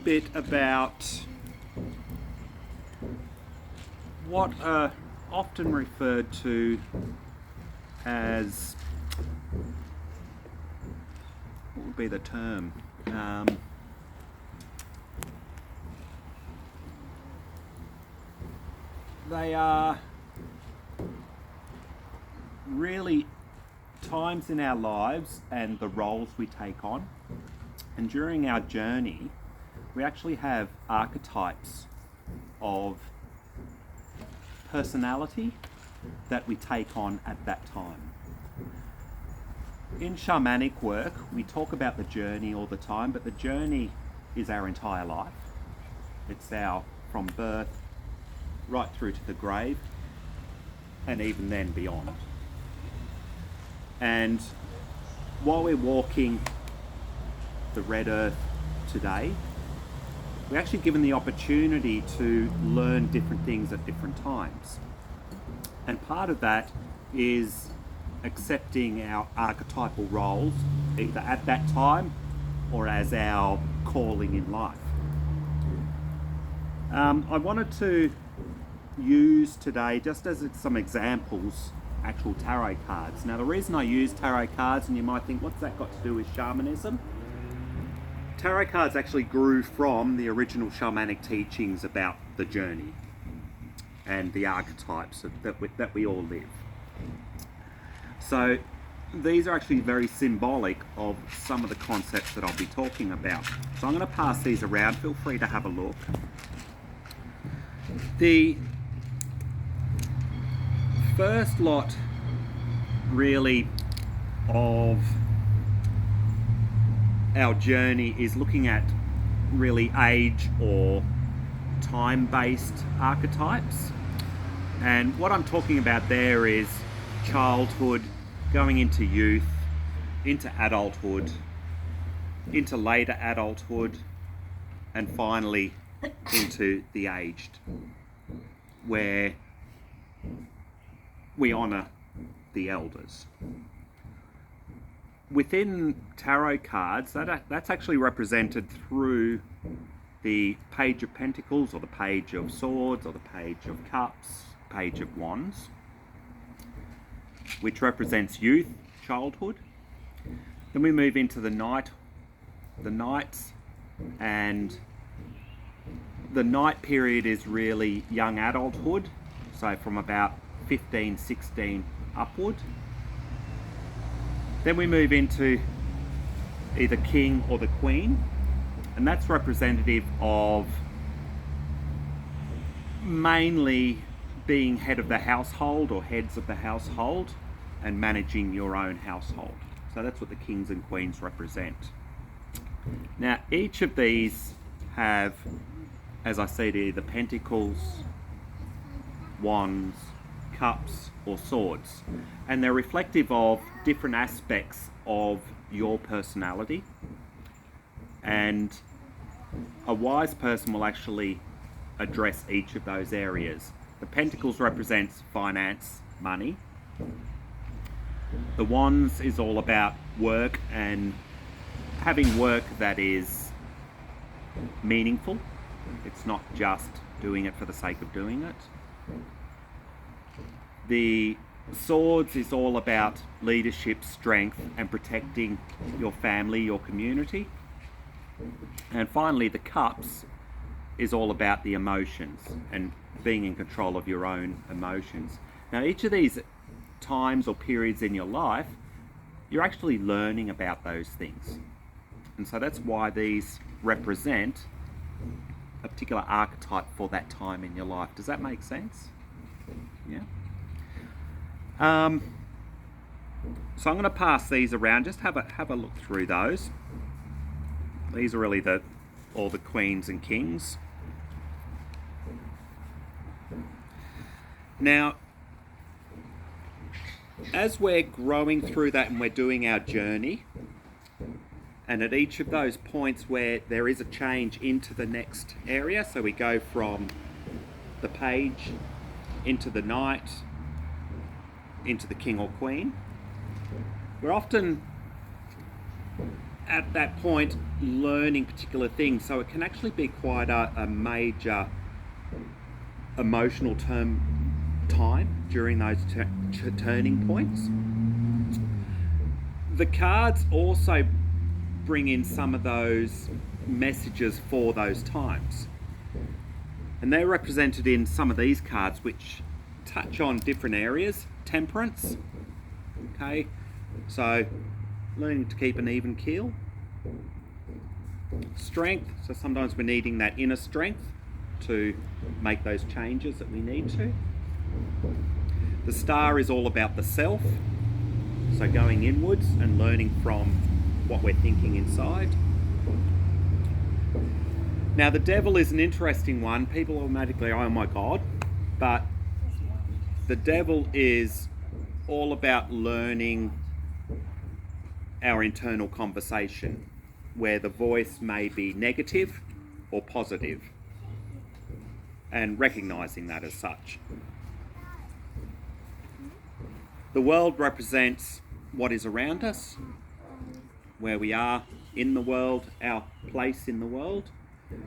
bit about what are often referred to as, what would be the term? They are really times in our lives and the roles we take on. And during our journey, we actually have archetypes of personality that we take on at that time. In shamanic work, we talk about the journey all the time, but the journey is our entire life. It's our from birth right through to the grave, and even then beyond. And while we're walking the red earth today, we're actually given the opportunity to learn different things at different times. And part of that is accepting our archetypal roles, either at that time or as our calling in life. I wanted to use today, just as some examples, actual tarot cards. Now, the reason I use tarot cards, and you might think, what's that got to do with shamanism? Tarot cards actually grew from the original shamanic teachings about the journey and the archetypes that we all live. So these are actually very symbolic of some of the concepts that I'll be talking about. So I'm going to pass these around. Feel free to have a look. The first lot really of our journey is looking at really age or time-based archetypes. And what I'm talking about there is childhood, going into youth, into adulthood, into later adulthood, and finally into the aged, where we honour the elders. Within tarot cards, that's actually represented through the Page of Pentacles, or the Page of Swords, or the Page of Cups, Page of Wands, which represents youth, childhood. Then we move into the Knights, and the Knight period is really young adulthood, so from about 15, 16 upward. Then we move into either King or the Queen, and that's representative of mainly being head of the household or heads of the household and managing your own household. So that's what the Kings and Queens represent. Now, each of these have, as I said, either Pentacles, Wands, Cups, or Swords, and they're reflective of different aspects of your personality. And a wise person will actually address each of those areas. The Pentacles represents finance, money. The Wands is all about work and having work that is meaningful. It's not just doing it for the sake of doing it. The Swords is all about leadership, strength, and protecting your family, your community. And finally, the Cups is all about the emotions and being in control of your own emotions. Now, each of these times or periods in your life, you're actually learning about those things. And so that's why these represent a particular archetype for that time in your life. Does that make sense? Yeah. So I'm going to pass these around. Just have a look through those. These are really all the Queens and Kings. Now, as we're growing through that and we're doing our journey, and at each of those points where there is a change into the next area, so we go from the Page into the Knight, into the King or Queen, we're often at that point learning particular things. So it can actually be quite a major emotional time during those turning points. The cards also bring in some of those messages for those times. And they're represented in some of these cards which touch on different areas. Temperance, okay, so learning to keep an even keel. Strength, so sometimes we're needing that inner strength to make those changes that we need to. The star is all about the self, so going inwards and learning from what we're thinking inside. Now the devil is an interesting one. People automatically, oh my God, but the devil is all about learning our internal conversation, where the voice may be negative or positive, and recognizing that as such. The world represents what is around us, where we are in the world, our place in the world.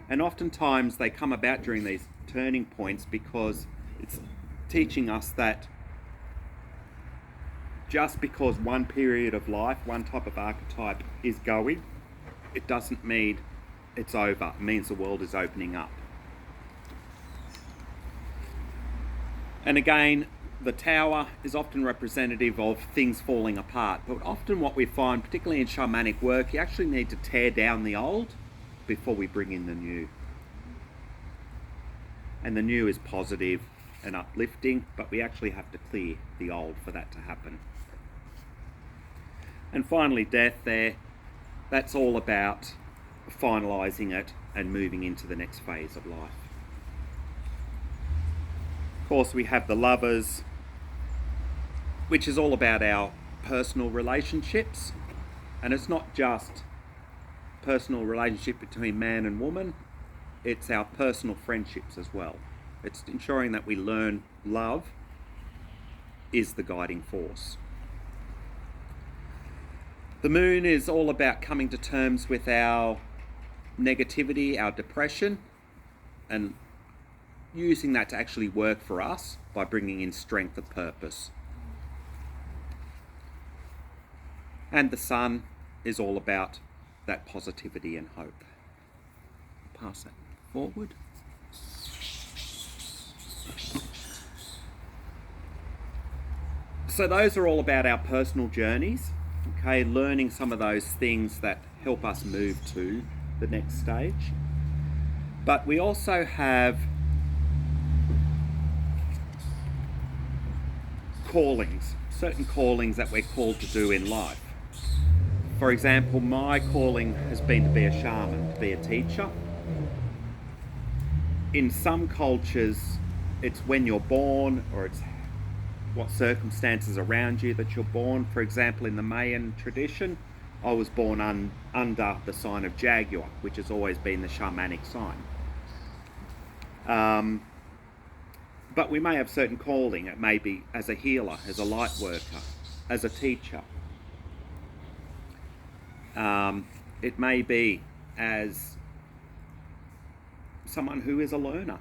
And oftentimes they come about during these turning points because it's teaching us that just because one period of life, one type of archetype is going, it doesn't mean it's over. It means the world is opening up. And again, the tower is often representative of things falling apart. But often what we find, particularly in shamanic work, you actually need to tear down the old before we bring in the new. And the new is positive and uplifting, but we actually have to clear the old for that to happen. And finally, death there, that's all about finalising it and moving into the next phase of life. Of course, we have the lovers, which is all about our personal relationships. And it's not just personal relationship between man and woman, it's our personal friendships as well. It's ensuring that we learn love is the guiding force. The moon is all about coming to terms with our negativity, our depression, and using that to actually work for us by bringing in strength of purpose. And the sun is all about that positivity and hope. Pass that forward. So those are all about our personal journeys, okay, learning some of those things that help us move to the next stage. But we also have callings, certain callings that we're called to do in life. For example, my calling has been to be a shaman, to be a teacher. In some cultures, it's when you're born, or it's what circumstances around you that you're born. For example, in the Mayan tradition, I was born under the sign of Jaguar, which has always been the shamanic sign. But we may have certain calling. It may be as a healer, as a light worker, as a teacher. It may be as someone who is a learner,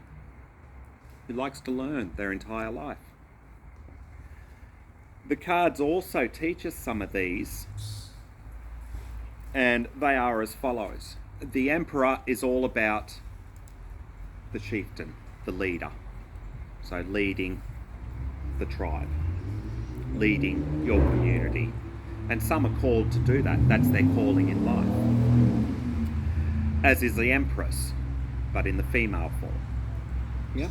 who likes to learn their entire life. The cards also teach us some of these, and they are as follows. The Emperor is all about the chieftain, the leader. So leading the tribe, leading your community. And some are called to do that. That's their calling in life. As is the Empress, but in the female form. Yeah.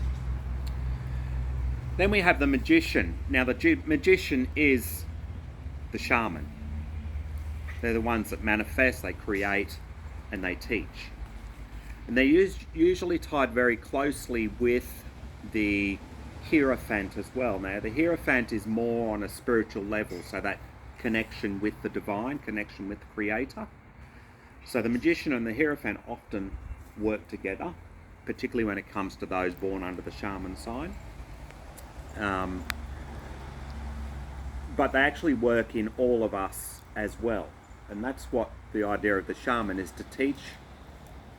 Then we have the Magician. Now the Magician is the shaman. They're the ones that manifest, they create, and they teach. And they're usually tied very closely with the Hierophant as well. Now the Hierophant is more on a spiritual level, so that connection with the divine, connection with the Creator. So the Magician and the Hierophant often work together, particularly when it comes to those born under the shaman sign. But they actually work in all of us as well. And that's what the idea of the shaman is, to teach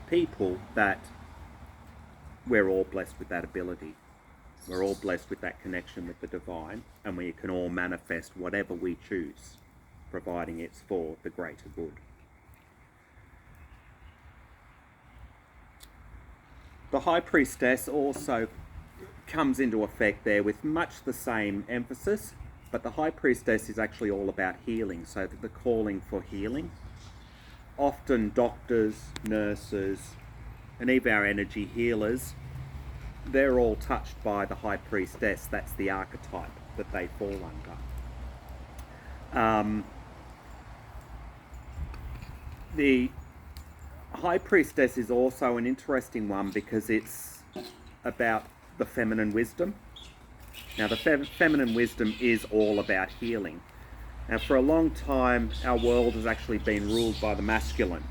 people that we're all blessed with that ability. We're all blessed with that connection with the divine, and we can all manifest whatever we choose, providing it's for the greater good. The High Priestess also comes into effect there with much the same emphasis, but the High Priestess is actually all about healing, so the calling for healing. Often doctors, nurses, and even our energy healers, they're all touched by the High Priestess. That's the archetype that they fall under. The High Priestess is also an interesting one because it's about the feminine wisdom. Now, the feminine wisdom is all about healing. Now, for a long time, our world has actually been ruled by the masculine.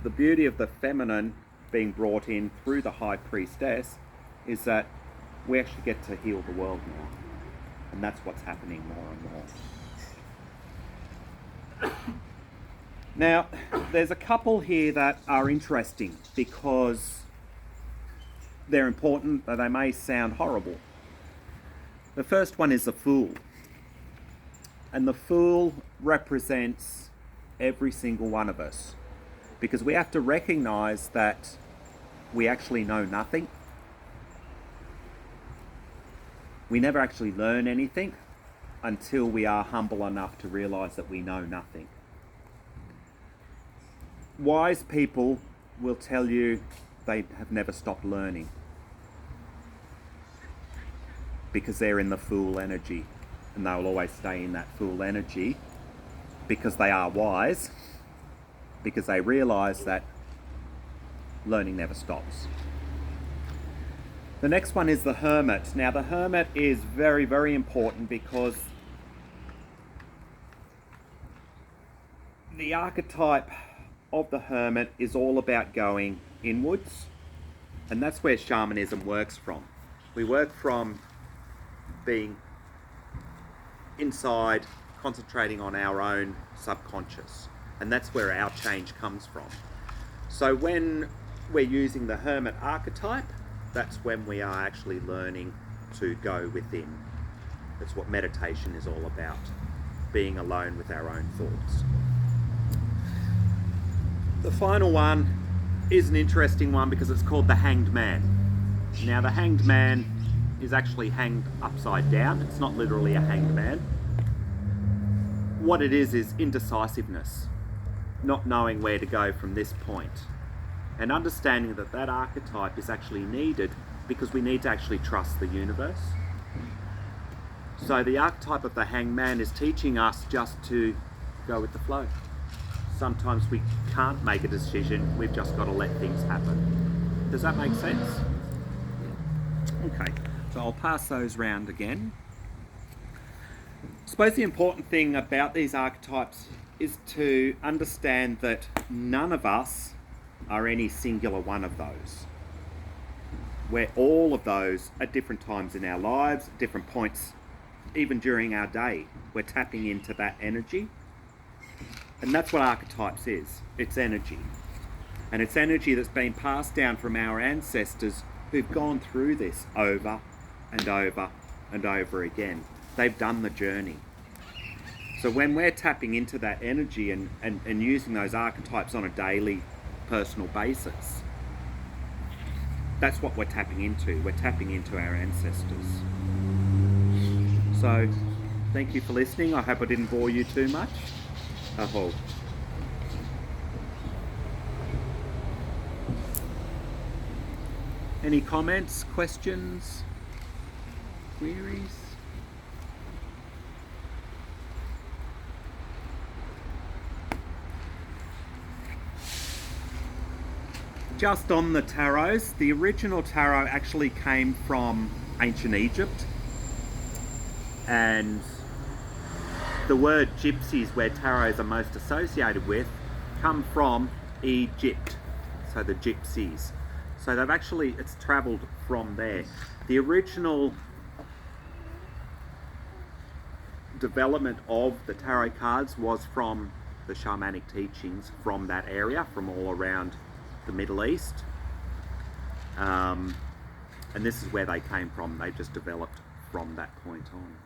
The beauty of the feminine being brought in through the High Priestess is that we actually get to heal the world now. And that's what's happening more and more. Now, there's a couple here that are interesting because they're important, but they may sound horrible. The first one is the Fool. And the Fool represents every single one of us, because we have to recognize that we actually know nothing. We never actually learn anything until we are humble enough to realize that we know nothing. Wise people will tell you they have never stopped learning because they're in the Fool energy, and they'll always stay in that Fool energy because they are wise, because they realize that learning never stops. The next one is the Hermit. Now, the Hermit is very, very important because the archetype of the Hermit is all about going inwards, and that's where shamanism works from. We work from being inside, concentrating on our own subconscious, and that's where our change comes from. So when we're using the Hermit archetype, that's when we are actually learning to go within. That's what meditation is all about, being alone with our own thoughts. The final one is an interesting one because it's called the Hanged Man. Now, the Hanged Man is actually hanged upside down. It's not literally a hanged man. What it is indecisiveness, not knowing where to go from this point, and understanding that that archetype is actually needed because we need to actually trust the universe. So the archetype of the Hanged Man is teaching us just to go with the flow. Sometimes we can't make a decision, we've just got to let things happen. Does that make sense? Okay, so I'll pass those round again. I suppose the important thing about these archetypes is to understand that none of us are any singular one of those. We're all of those at different times in our lives, at different points, even during our day. We're tapping into that energy. And that's what archetypes is. It's energy. And it's energy that's been passed down from our ancestors who've gone through this over and over and over again. They've done the journey. So when we're tapping into that energy and using those archetypes on a daily, personal basis, that's what we're tapping into. We're tapping into our ancestors. So thank you for listening. I hope I didn't bore you too much. Aho. Any comments, questions, queries? Just on the tarots, the original tarot actually came from ancient Egypt, and the word gypsies, where tarots are most associated with, come from Egypt, so the gypsies. So they've actually, it's travelled from there. The original development of the tarot cards was from the shamanic teachings from that area, from all around the Middle East. And this is where they came from. They just developed from that point on.